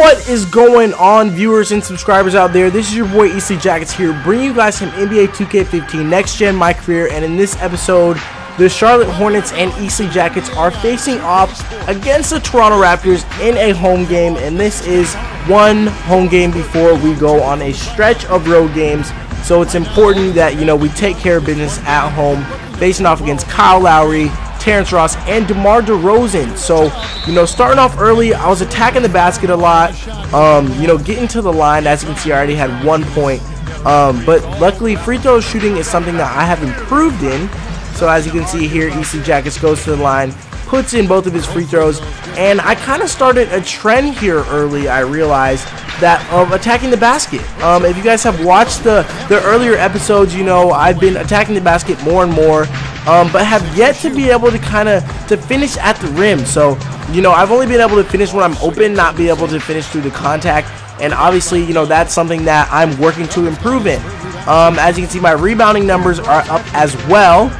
What is going on, viewers and subscribers out there? This is your boy Eastley Jackets here, bringing you guys some NBA 2K15 Next Gen My Career. And in this episode, the Charlotte Hornets and Eastley Jackets are facing off against the Toronto Raptors in a home game. And this is one home game before we go on a stretch of road games. So it's important that, we take care of business at home, facing off against Kyle Lowry, Terrence Ross, and Demar Derozan. So, starting off early, I was attacking the basket a lot, getting to the line. As you can see, I already had 1 point, but luckily free throw shooting is something that I have improved in. So as you can see here, Eastley Jackets goes to the line, puts in both of his free throws, and I kind of started a trend here early. I realized that of attacking the basket. If you guys have watched the earlier episodes, I've been attacking the basket more and more, but have yet to be able to finish at the rim. So I've only been able to finish when I'm open, not be able to finish through the contact, and obviously that's something that I'm working to improve in. As you can see, my rebounding numbers are up as well.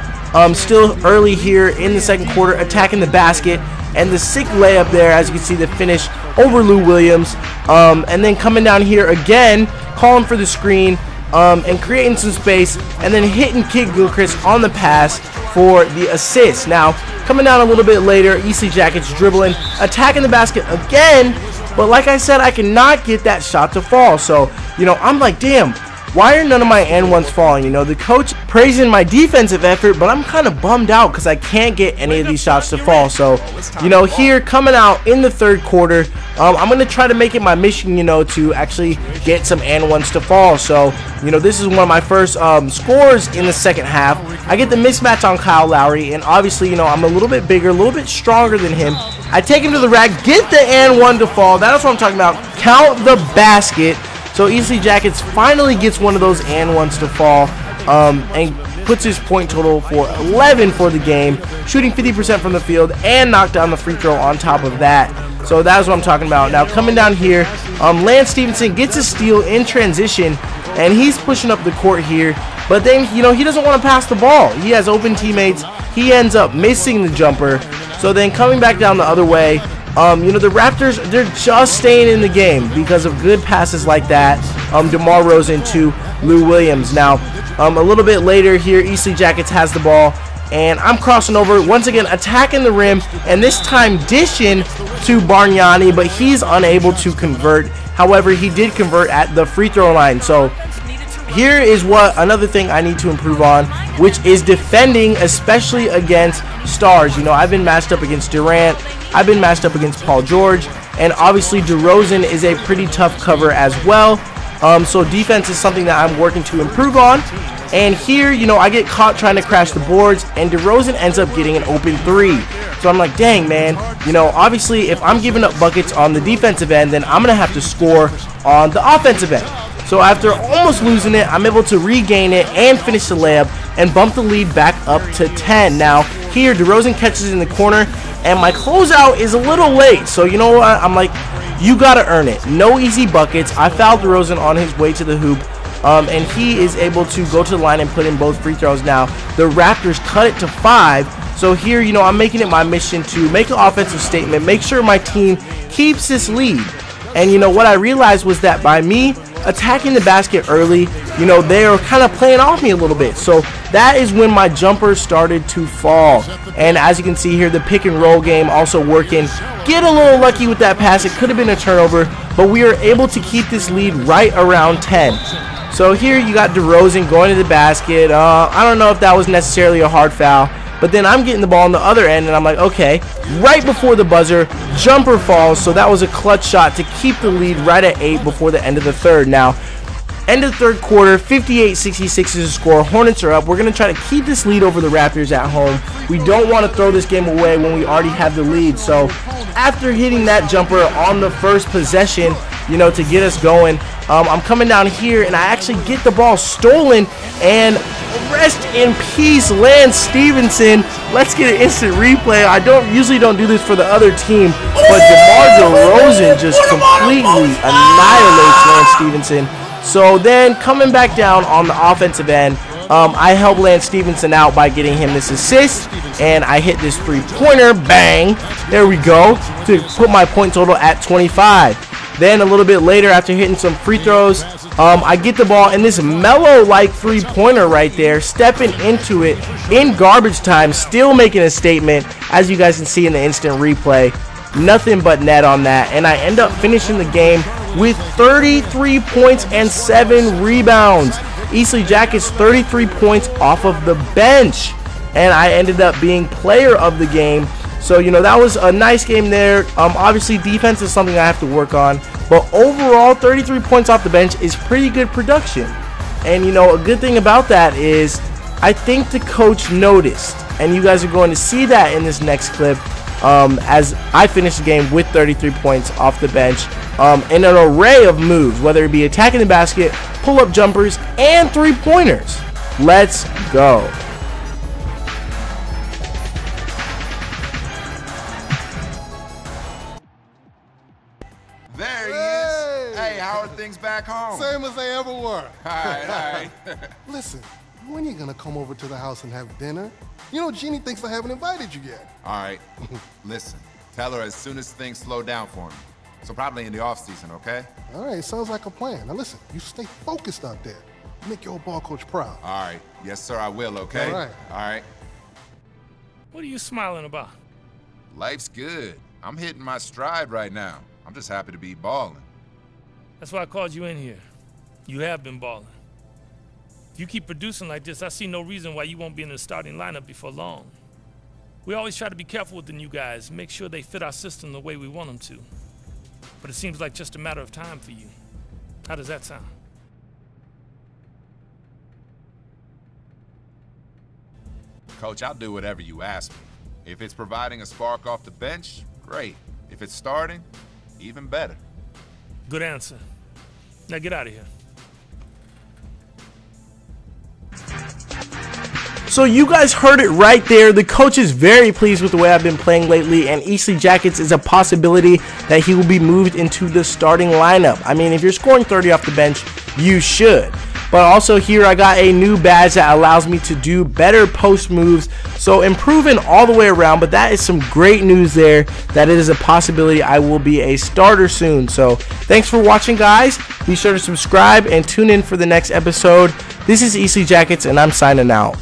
Still early here in the second quarter, attacking the basket, and the sick layup there, as you can see, the finish over Lou Williams, and then coming down here again, calling for the screen, and creating some space, and then hitting Kid Gilchrist on the pass for the assist. Now, coming down a little bit later, Eastley Jackets dribbling, attacking the basket again, but like I said, I cannot get that shot to fall. So, I'm like, damn, why are none of my and ones falling? The coach praising my defensive effort, but I'm kind of bummed out because I can't get any of these shots to fall. So, here coming out in the third quarter, I'm going to try to make it my mission, to actually get some and ones to fall. So, this is one of my first scores in the second half. I get the mismatch on Kyle Lowry, and obviously, I'm a little bit bigger, a little bit stronger than him. I take him to the rack, get the and one to fall. That's what I'm talking about. Count the basket. So Eastley Jackets finally gets one of those and ones to fall, and puts his point total for 11 for the game, shooting 50% from the field and knocked down the free throw on top of that. So that's what I'm talking about. Now coming down here, Lance Stephenson gets a steal in transition, and he's pushing up the court here. But then, he doesn't want to pass the ball. He has open teammates. He ends up missing the jumper. So then coming back down the other way, the Raptors, they're just staying in the game because of good passes like that. Demar Derozan to Lou Williams. Now, a little bit later here, Eastley Jackets has the ball, and I'm crossing over, once again attacking the rim, and this time dishing to Bargnani, but he's unable to convert. However, he did convert at the free throw line. So here is another thing I need to improve on, which is defending, especially against stars. I've been matched up against Durant, I've been matched up against Paul George, and obviously Derozan is a pretty tough cover as well. So defense is something that I'm working to improve on. And here, I get caught trying to crash the boards, and Derozan ends up getting an open three. So I'm like, dang, man, obviously if I'm giving up buckets on the defensive end, then I'm going to have to score on the offensive end. So after almost losing it, I'm able to regain it and finish the layup and bump the lead back up to 10. Now, here, Derozan catches in the corner, and my closeout is a little late. So, you know what? I'm like, you got to earn it. No easy buckets. I fouled Derozan on his way to the hoop, and he is able to go to the line and put in both free throws. Now, the Raptors cut it to 5. So here, I'm making it my mission to make an offensive statement, make sure my team keeps this lead. And, what I realized was that by me attacking the basket early, they are kind of playing off me a little bit. So that is when my jumper started to fall. And as you can see here, the pick and roll game also working. Get a little lucky with that pass. It could have been a turnover, but we are able to keep this lead right around 10. So here you got Derozan going to the basket. I don't know if that was necessarily a hard foul, but then I'm getting the ball on the other end, and I'm like, okay, right before the buzzer, jumper falls. So that was a clutch shot to keep the lead right at 8 before the end of the third. Now, end of the third quarter, 58-66 is the score. Hornets are up. We're going to try to keep this lead over the Raptors at home. We don't want to throw this game away when we already have the lead. So after hitting that jumper on the first possession, to get us going, I'm coming down here, and I actually get the ball stolen, and rest in peace, Lance Stephenson. Let's get an instant replay. I usually don't do this for the other team, but Demar Derozan just completely annihilates Lance Stephenson. So then coming back down on the offensive end, I help Lance Stephenson out by getting him this assist, and I hit this three-pointer, bang, there we go, to put my point total at 25. Then a little bit later, after hitting some free throws, I get the ball, and this mellow-like three-pointer right there, stepping into it in garbage time, still making a statement, as you guys can see in the instant replay. Nothing but net on that, and I end up finishing the game with 33 points and 7 rebounds. Eastley Jackets 33 points off of the bench, and I ended up being player of the game. So, you know, that was a nice game there. Obviously, defense is something I have to work on, but overall, 33 points off the bench is pretty good production. And, you know, a good thing about that is I think the coach noticed, and you guys are going to see that in this next clip, as I finish the game with 33 points off the bench in an array of moves, whether it be attacking the basket, pull-up jumpers, and three-pointers. Let's go. There he is. Hey, how are things back home? Same as they ever were. All right. Listen, when are you gonna come over to the house and have dinner? You know, Jeannie thinks I haven't invited you yet. All right. Listen, tell her as soon as things slow down for me. So probably in the off season, okay? All right, sounds like a plan. Now listen, you stay focused out there. Make your ball coach proud. All right. Yes, sir, I will, okay? All right. All right. What are you smiling about? Life's good. I'm hitting my stride right now. I'm just happy to be balling. That's why I called you in here. You have been balling. If you keep producing like this, I see no reason why you won't be in the starting lineup before long. We always try to be careful with the new guys, make sure they fit our system the way we want them to. But it seems like just a matter of time for you. How does that sound? Coach, I'll do whatever you ask me. If it's providing a spark off the bench, great. If it's starting, even better. Good answer. Now get out of here. So you guys heard it right there. The coach is very pleased with the way I've been playing lately, and Eastley Jackets is a possibility that he will be moved into the starting lineup. I mean, if you're scoring 30 off the bench, you should. But also here I got a new badge that allows me to do better post moves, so improving all the way around. But that is some great news there, that it is a possibility I will be a starter soon. So thanks for watching, guys. Be sure to subscribe and tune in for the next episode. This is Eastley Jackets, and I'm signing out.